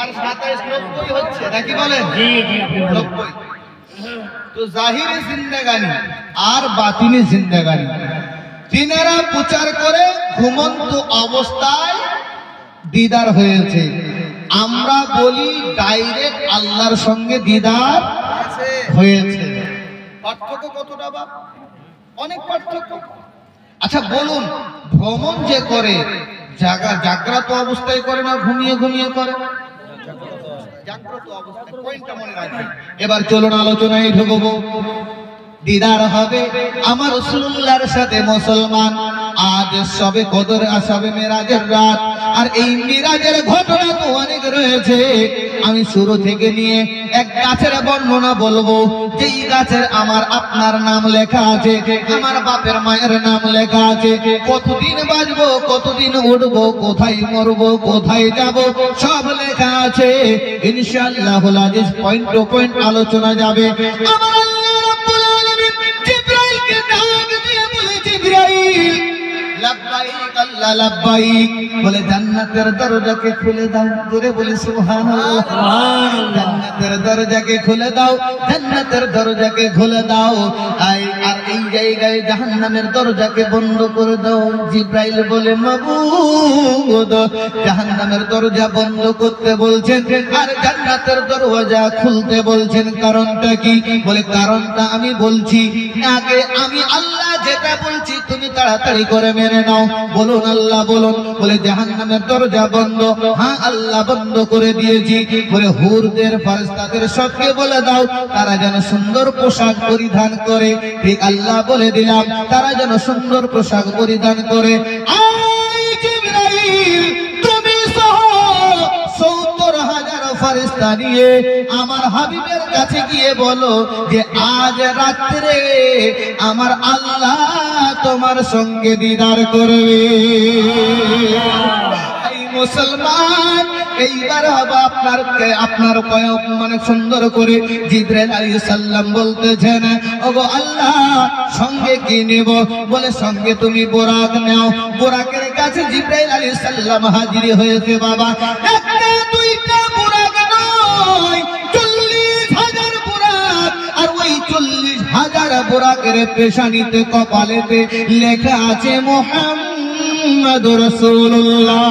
আর 27 90 হচ্ছে নাকি বলেন? জি জি 90। তো জাহিরি জিন্দেগানি আর বাতিনি জিন্দেগানি তিনারা প্রচার করে ঘুমন্ত অবস্থায় দিদার হয়েছে। আমরা বলি ডাইরেক্ট আল্লাহর সঙ্গে দিদার হয়েছে। পার্থক্য কতটা বা? অনেক পার্থক্য। আচ্ছা বলুন, ভ্রমণ যে করে জাগ্রত অবস্থায় করে না ঘুমিয়ে ঘুমিয়ে করে? জাগ্রত অবস্থায়। পয়েন্টটা মনে রাখবেন। এবার চলুন আলোচনায় ঢুকবো। দিদার হবে আমার রাসূলুল্লাহর সাথে মুসলমান। আজ সবে কদর, সবে মেরাজের রাত। আর এই মেরাজের ঘটনা তো অনেক রয়েছে। আমি শুরু থেকে নিয়ে এক গাছের বর্ণনা বলবো, যেই গাছের আমার আপনার নাম লেখা আছে, আমার বাপের মায়ের নাম লেখা আছে। কতদিন বাঁচবো, কতদিন উঠবো, কোথায় মরবো, কোথায় যাব, সব লেখা আছে। ইনশাআল্লাহুল আজিজ পয়েন্ট টু পয়েন্ট আলোচনা যাবে। আমার আল্লাহ রাব্বুল আলামিন জিবরাইলকে ডাক দিয়ে বলে, জিবরাইল লাব্বাইক আল্লাহ লাব্বাইক, বলে জান্নাতের দরজাকে খুলে দাও। জোরে বলি সুবহানাল্লাহ। জান্নাতের দরজাকে খুলে দাও, জান্নাতের দরজাকে খুলে দাও। আর এই জায়গায় জাহান্নামের দরজাকে বন্ধ করে দাও। জিবরাইল বলে, মাবুদ জাহান্নামের দরজা বন্ধ করতে বলছেন আর জান্নাতের দরজা খুলতে বলছেন, কারণটা কি? বলে কারণটা আমি বলছি, আগে আমি আল্লাহ যেটা বলছি তুমি তাড়াতাড়ি করে মেনে নাও। বলুন আল্লাহ বলুন। বলে জাহান্নামের দরজা বন্ধ। হ্যাঁ আল্লাহ বন্ধ করে দিয়েছি। বলে হুরদের ফেরেশতাদের সবকে বলে দাও তারা যেন সুন্দর পোশাক পরিধান করে। ঠিক আল্লাহ বলে দিলাম তারা যেন সুন্দর পোশাক পরিধান করে। আয় জিবরাইল, তুমি সহ 70,000 ফেরেশতা নিয়ে আমার হাবিবের কাছে গিয়ে বলো যে আজ রাত্রে আমার আল্লাহ তোমার সঙ্গে দিদার করবে। এই মুসলমান, এইবার হবে আপনার মানে সুন্দর করে জিবরাইল আলাইহিস সালাম বলতেছেন, ওগো আল্লাহ সঙ্গে কি নেব? বলে সঙ্গে তুমি বোরাক নাও। বোরাকের কাছে জিবরাইল আলাইহিস সালাম হাজির হয়েছে। বাবা একটা দুইটা বোরাক নয়, 40,000 বোরাক। আর ওই 40,000 বোরাকের পেশানিতে কপালেতে লেখা আছে মুহাম্মাদুর রাসূলুল্লাহ।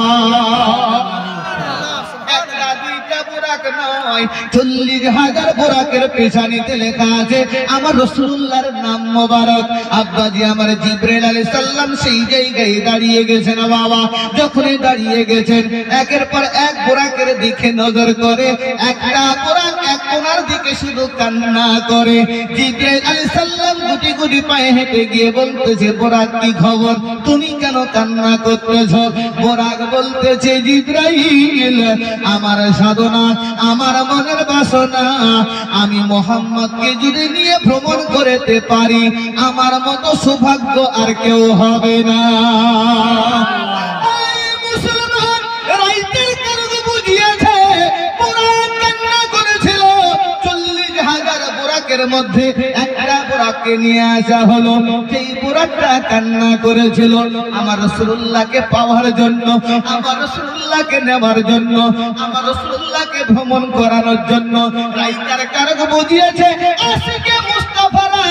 40,000 বোরাকের পেশানিতে লেখা আছে আমার রাসূলুল্লাহর নাম মোবারক। আব্বাজি আমার জিবরাইল আলাইহিস সালাম সেই জায়গায় দাঁড়িয়ে গেছেন। বাবা যখনই দাঁড়িয়ে গেছেন একের পর এক বোরাকের দিকে নজর করে, একটা বোরাক এক কোণার দিকে শুধু কান্না করে। জিবরাইল আলাইহিস সালাম গুটি গুটি পায়ে হেঁটে গিয়ে বলতেছে, বোরাক কি খবর, তুমি কেন কান্না করতেছো? বোরাক বলতেছে, জিবরাইল আমার সাধনা, আমার মনের বাসনা, আমি মুহাম্মদকে যদি নিয়ে ভ্রমণ করতে পারি আমার মতো সৌভাগ্য আর কেউ হবে না। মুসলমান রাইতের কারণে বুঝিয়েছে বোরাক কান্না করেছিল। 40,000 বোরাকের মধ্যে একটা বোরাককে নিয়ে আসা হলো। যেই বোরাকটা কান্না করেছিল আমার রাসূলুল্লাহকে পাওয়ার জন্য, আমার রাসূলুল্লাহকে নেওয়ার জন্য, আমার রাসূলুল্লাহকে ভ্রমণ করানোর জন্য রাইতার কারক বুঝিয়েছে আশিকে মুস্তাফারা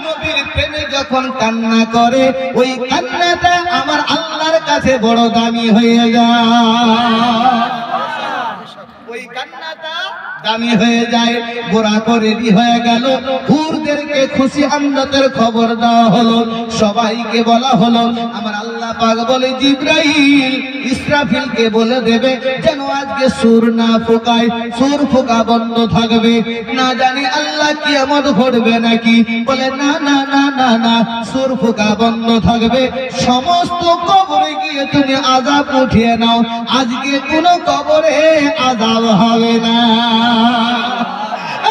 নবীর প্রেমে যখন কান্না করে ওই কান্নাটা আমার আল্লাহর কাছে বড় দামি হয়ে যায়। ওই কান্নাটা দামি হয়ে যায়। বোরাক রেডি হয়ে গেল। হুরদেরকে খুশি আনন্দের খবর দেওয়া হলো, সবাইকে বলা হলো। আমার আল্লাহ পাক বলে, জিবরাইল ইসরাফিলকে বলে দেবে যেন আজকে সুর না ফোকায়, সুর ফোকা বন্ধ থাকবে। না জানি আল্লাহ কিয়ামত ঘটবে নাকি? বলে না না না না না, সুর ফোকা বন্ধ থাকবে। সমস্ত কবরে গিয়ে তুমি আযাব উঠিয়ে নাও, আজকে কোনো কবরে আযাব হবে না।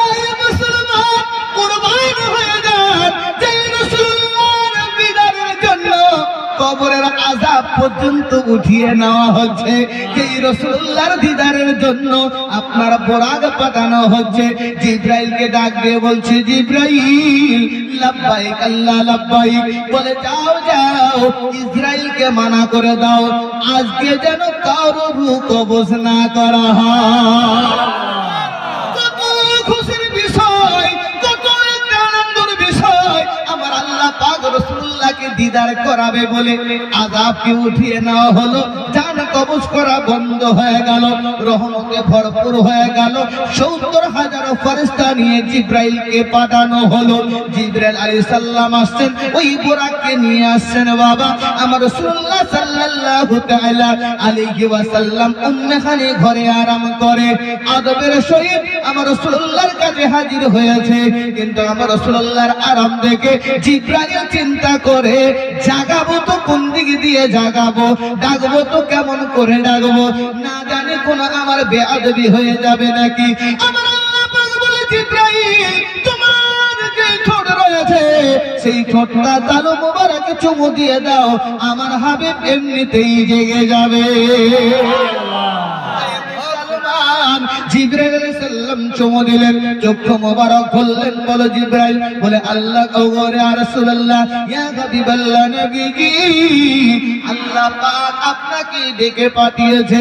এই মুসলমান কুরবান হয়ে যান, যে রাসূলুল্লাহর বিদারের জন্য কবরের আযাব পর্যন্ত উঠিয়ে নেওয়া হচ্ছে। যেই রাসূলুল্লাহর দিদারের জন্য আপনার বোরাক পাঠানো হচ্ছে। জিবরাইলকে ডাক দিয়ে বলছে, জিবরাইল লাব্বাইক আল্লাহ লাব্বাইক। বলে যাও যাও, ইসরাইলকে মানা করে দাও আজকে যেন কারো রূহ কবজ না করা হয়। তাকে দিদার করাবে বলে আযাবকে উঠিয়ে নেওয়া হলো, জান কবজ করা বন্ধ হয়ে গেল, রহমতে ভরপুর হয়ে গেল। 70,000 ফেরেশতা নিয়ে জিবরাইলকে পাঠানো হলো। জিবরাইল আলাইহিস সালাম আসছেন, ওই বুরাককে নিয়ে আসছেন। বাবা আমার রাসূলুল্লাহ সাল্লাল্লাহু তাআলা আলাইহি ওয়াসাল্লাম উম্মে খানি ঘরে আরাম করে আদবের সহিত আমার রাসূলুল্লাহর কাছে হাজির হয়েছে। কিন্তু আমার রাসূলুল্লাহর আরাম দেখে জিবরাইল চিন্তা করে, জাগাবো তো কোন দিক দিয়ে জাগাবো, ডাকবো তো কেমন করে ডাকবো, না জানি কোন আমার বেয়াদবি হয়ে যাবে নাকি। আমার আল্লাহ পাক বলে, জিবরাইল তোমার যে ঠোঁট রয়েছে সেই ঠোঁটটা তালু মোবারক চুমু দিয়ে দাও, আমার হাবিব এমনিতেই জেগে যাবে। জিবরাইল আলাইহিস সালাম চুমু দিলেন, চক্ষু মোবারক খুললেন। বলো জিবরাইল, বলে আল্লাহ গৌরে ইয়া রাসূলুল্লাহ, ইয়া হাবিবাল্লাহ নবীজি, আল্লাহ পাক আপনাকে ডেকে পাঠিয়েছে।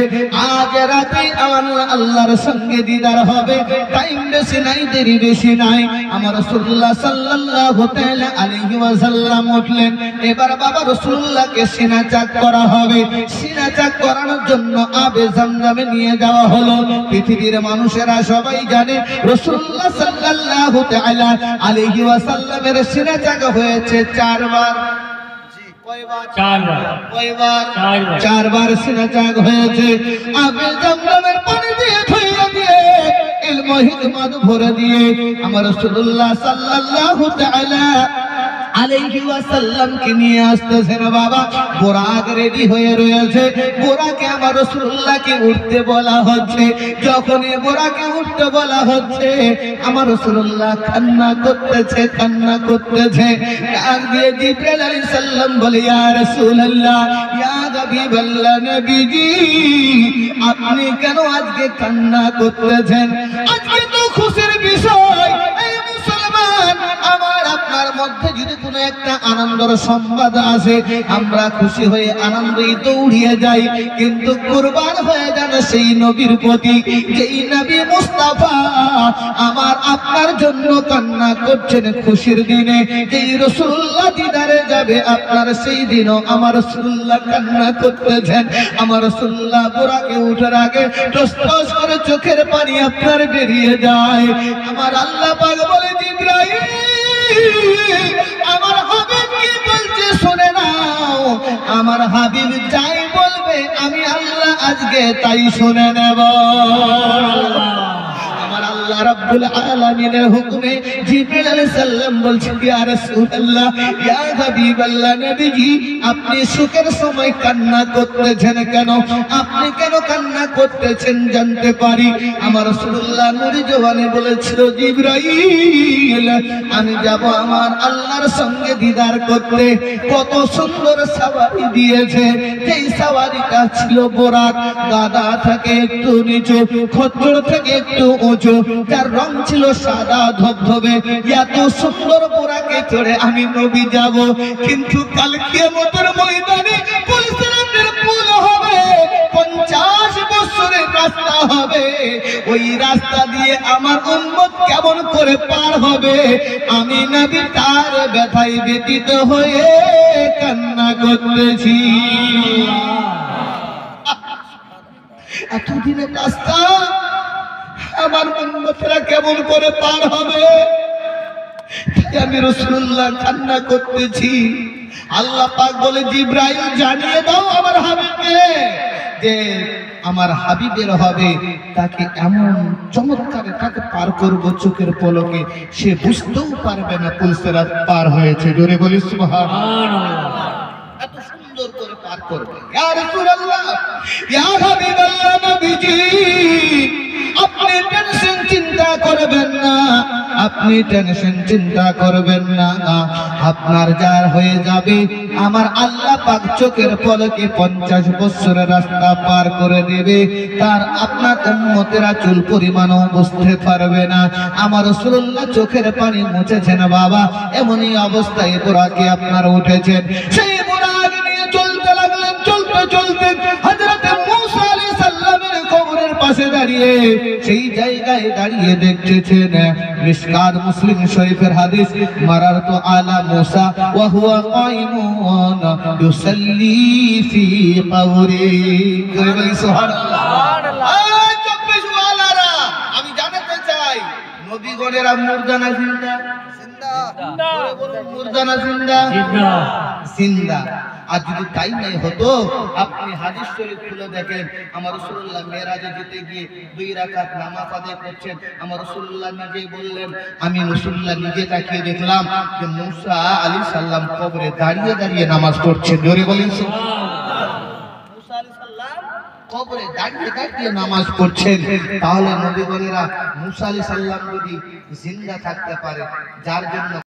আজ রাতে আমার আল্লাহর সঙ্গে দিদার হবে, টাইম বেশি নাই, দেরি বেশি নাই। আমার রাসূলুল্লাহ সাল্লাল্লাহু তাআলা আলাইহি ওয়াসাল্লাম উঠলেন। এবার বাবা রাসূলুল্লাহকে সিনা চাক করা হবে। সিনা চাক করানোর জন্য আবে জামজামে নিয়ে যাওয়া হলো। পৃথিবীর মানুষেরা সবাই জানে রাসূলুল্লাহ সাল্লাল্লাহু তাআলা আলাইহি ওয়াসাল্লামের সিনা চাক হয়েছে 4 বার। চারবার সিনা চাক হয়েছে। আবে জামজামের পানি দিয়ে ধুইয়ে দিয়ে ইলম হিকমত ভরে দিয়ে আমার রাসূলুল্লাহ সাল্লাল্লাহু তাআলা আলাইহি ওয়াসাল্লাম কে নিয়ে আসতেছেন। বাবা বুরাক রেডি হয়ে রয়েছে। বুরাকে আমার রাসূলুল্লাহকে উঠতে বলা হচ্ছে। যখন এই বুরাকে উঠতে বলা হচ্ছে, আমার রাসূলুল্লাহ কান্না করতেছে। ডাক দিয়ে জিবরাইল আলাইহিস সালাম বলে, ইয়া রাসূলুল্লাহ, ইয়া হাবিবাল্লাহ নবীজি, আপনি কেন আজকে কান্না করতেছেন? আজকে তো খুশির বিষয়। এই মুসলমান, আমার আপনার মধ্যে যদি কোনো একটা আনন্দের সংবাদ আসে, আমরা খুশি হয়ে আনন্দিত উড়িয়ে যাই, কিন্তু কুরবান হয়ে যান সেই নবীর প্রতি, যেই নবী মুস্তাফা আমার আপনার জন্য কান্না করছেন খুশির দিনে। যেই রাসূলুল্লাহ দিদারে যাবে আপনার, সেই দিনও আমার রাসূলুল্লাহ কান্না করতেছেন। আমার রাসূলুল্লাহ বুরাকে উঠার আগে টস টস করে চোখের পানি আপনার বেরিয়ে যায়। আমার আল্লাহ পাক বলে, জিবরাইল আমার হাবিব কি বলছে শুনে নাও। আমার হাবিব যাই বলবে আমি আল্লাহ আজকে তাই শুনে নেব। আল্লাহ রাব্বুল আলামিনের হুকুমে জিবরাইল আলাইহিস সালাম বলছেন, ইয়া রাসূলুল্লাহ, ইয়া হাবিবাল্লাহ নবীজি, আপনি সুখের সময় কান্না করতেছেন কেন? আপনি কেন কান্না করতেছেন জানতে পারি? আমার রাসূলুল্লাহ নূরে জওয়ানে বলেছিল, জিবরাইল আমি যাব আমার আল্লাহর সঙ্গে দিদার করতে। কত সুন্দর সওয়ারি দিয়েছে, যেই সওয়ারিটা ছিল বুরাক, গাদা থেকে একটু নিচু, খচ্চর থেকে একটু উঁচু, যার রং ছিল সাদা ধবধবে। এত সুন্দর বুরাকে চড়ে আমি নবী যাব, কিন্তু কাল কিয়ামতের ময়দানে পুলিশের পুল হবে, 50 বছরের রাস্তা হবে। ওই রাস্তা দিয়ে আমার উম্মত কেমন করে পার হবে? আমি নবী তার ব্যথায় ব্যতীত হয়ে কান্না করতেছি। এতদিনের রাস্তা আমার উম্মতরা কেমন করে পার হবে? আমি রাসূলুল্লাহ কান্না করতেছি। আল্লাহ পাক বলে, জিবরাইল জানিয়ে দাও আমার হাবিবকে যে আমার হাবিবের হবে, তাকে এমন চমৎকারে তাকে পার করবো চোখের পলকে, সে বুঝতেও পারবে না পুলসিরাত পার হয়েছে। জোরে বলি সুবহানাল্লাহ। এত সুন্দর করে পার করবে। ইয়া রাসূলুল্লাহ, ইয়া হাবিবাল্লাহ নবীজি, আপনি টেনশন চিন্তা করবেন না, আপনি টেনশন চিন্তা করবেন না। আপনার যার হয়ে যাবে, আমার আল্লাহ পাক চোখের পলকে 50 বছরের রাস্তা পার করে দেবে। তার আপনার উম্মতেরা চুল পরিমাণও বুঝতে পারবে না। আমার রাসূলুল্লাহ চোখের পানি মুছেছেন বাবা, এমনই অবস্থায় বুরাকে আপনার উঠেছেন। সেই বুরাক নিয়ে চলতে লাগলেন। চলতে চলতে হযরত মূসা আলাইহিস সালামের কবরের পাশে দাঁড়িয়ে সেই জায়গায় দাঁড়িয়ে দেখতেছেন মিশকাত মুসলিম শরীফের হাদিস মারারতু আলা মুসা ওয়া হুয়া কাইমুন ইউসাল্লি ফি কবরি সুবহানাল্লাহ। আমি জানাতে চাই নবীগণেরা মুর্দা না জিন্দা? জিন্দা। বলুন মুর্দা না জিন্দা? জিন্দা। জিন্দা। আর যদি তাই নাই হতো, আপনি হাদিস শরীফ খুলে দেখেন, আমার রাসূলুল্লাহ মেরাজে যেতে গিয়ে 2 রাকাত নামাজ আদায় করছেন। আমার রাসূলুল্লাহ নিজেই বললেন, আমি রাসূলুল্লাহ নিজে তাকিয়ে দেখলাম যে মুসা আলাইহিস সালাম কবরে দাঁড়িয়ে দাঁড়িয়ে নামাজ পড়ছেন। জোরে বলেন সুবহানাল্লাহ। মুসা আলাইহিস সালাম কবরে দাঁড়িয়ে দাঁড়িয়ে নামাজ পড়ছেন। তাহলে নবীগণেরা মুসা আলাইহিস সালাম যদি জিন্দা থাকতে পারে, যার জন্য